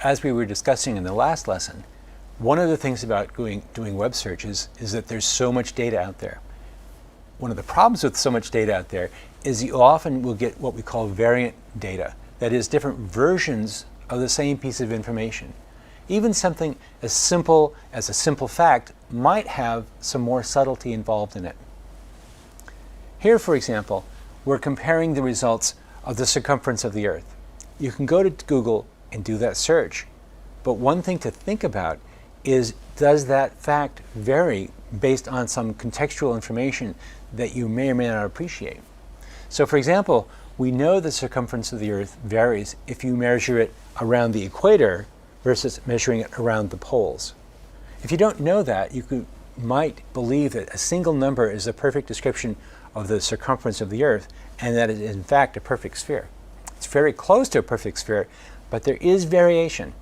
as we were discussing in the last lesson, one of the things about doing web searches is that there's so much data out there. One of the problems with so much data out there is you often will get what we call variant data. That is, different versions of the same piece of information. Even something as simple as a simple fact might have some more subtlety involved in it. Here, for example, we're comparing the results of the circumference of the Earth. You can go to Google and do that search, but one thing to think about is, does that fact vary based on some contextual information that you may or may not appreciate? So for example, we know the circumference of the Earth varies if you measure it around the equator versus measuring it around the poles. If you don't know that, you might believe that a single number is a perfect description of the circumference of the Earth, and that it is in fact a perfect sphere. It's very close to a perfect sphere, but there is variation.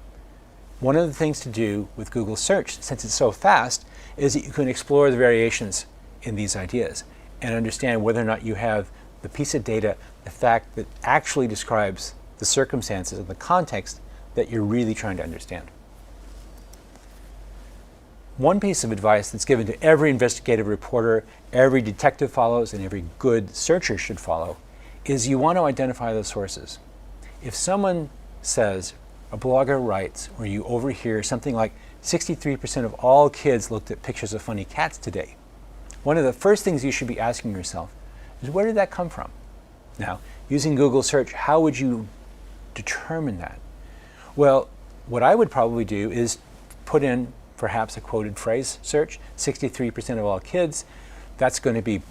One of the things to do with Google search, since it's so fast, is that you can explore the variations in these ideas and understand whether or not you have the piece of data, the fact that actually describes the circumstances and the context that you're really trying to understand. One piece of advice that's given to every investigative reporter, every detective follows, and every good searcher should follow is you want to identify the sources. If someone says, a blogger writes, or you overhear something like 63% of all kids looked at pictures of funny cats today, one of the first things you should be asking yourself is, where did that come from? Now, using Google search, how would you determine that? Well, what I would probably do is put in perhaps a quoted phrase search, 63% of all kids. That's going to be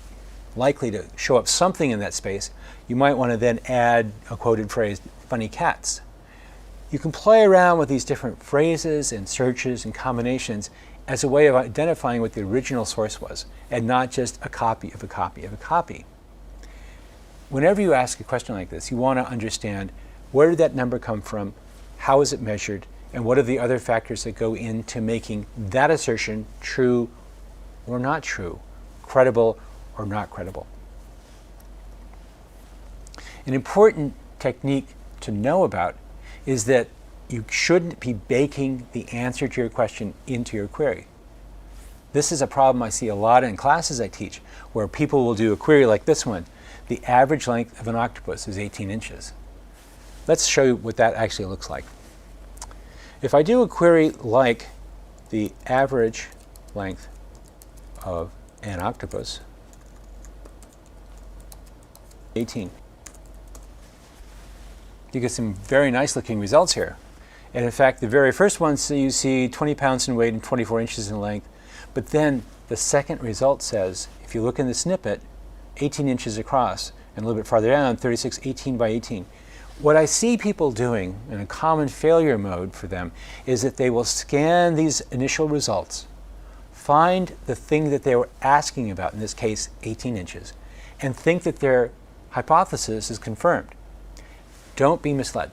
likely to show up something in that space. You might want to then add a quoted phrase, funny cats. You can play around with these different phrases and searches and combinations as a way of identifying what the original source was, and not just a copy of a copy of a copy. Whenever you ask a question like this, you want to understand, where did that number come from, how is it measured, and what are the other factors that go into making that assertion true or not true, credible or not credible. An important technique to know about is that you shouldn't be baking the answer to your question into your query. This is a problem I see a lot in classes I teach, where people will do a query like this one. The average length of an octopus is 18 inches. Let's show you what that actually looks like. If I do a query like the average length of an octopus, 18. You get some very nice looking results here. And in fact, the very first one, so you see 20 pounds in weight and 24 inches in length. But then the second result says, if you look in the snippet, 18 inches across, and a little bit farther down, 36, 18 by 18. What I see people doing in a common failure mode for them is that they will scan these initial results, find the thing that they were asking about, in this case 18 inches, and think that their hypothesis is confirmed. Don't be misled.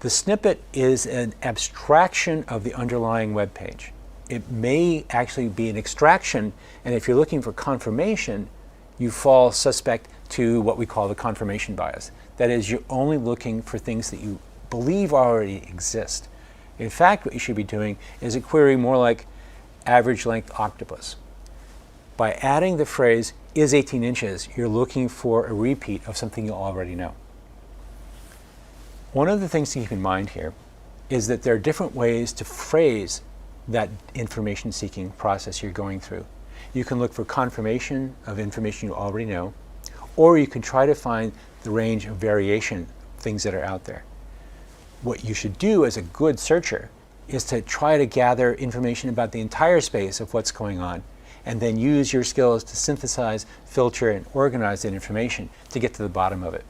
The snippet is an abstraction of the underlying web page. It may actually be an extraction, and if you're looking for confirmation, you fall suspect to what we call the confirmation bias. That is, you're only looking for things that you believe already exist. In fact, what you should be doing is a query more like average length octopus. By adding the phrase, is 18 inches, you're looking for a repeat of something you already know. One of the things to keep in mind here is that there are different ways to phrase that information seeking process you're going through. You can look for confirmation of information you already know, or you can try to find the range of variation, things that are out there. What you should do as a good searcher is to try to gather information about the entire space of what's going on, and then use your skills to synthesize, filter, and organize that information to get to the bottom of it.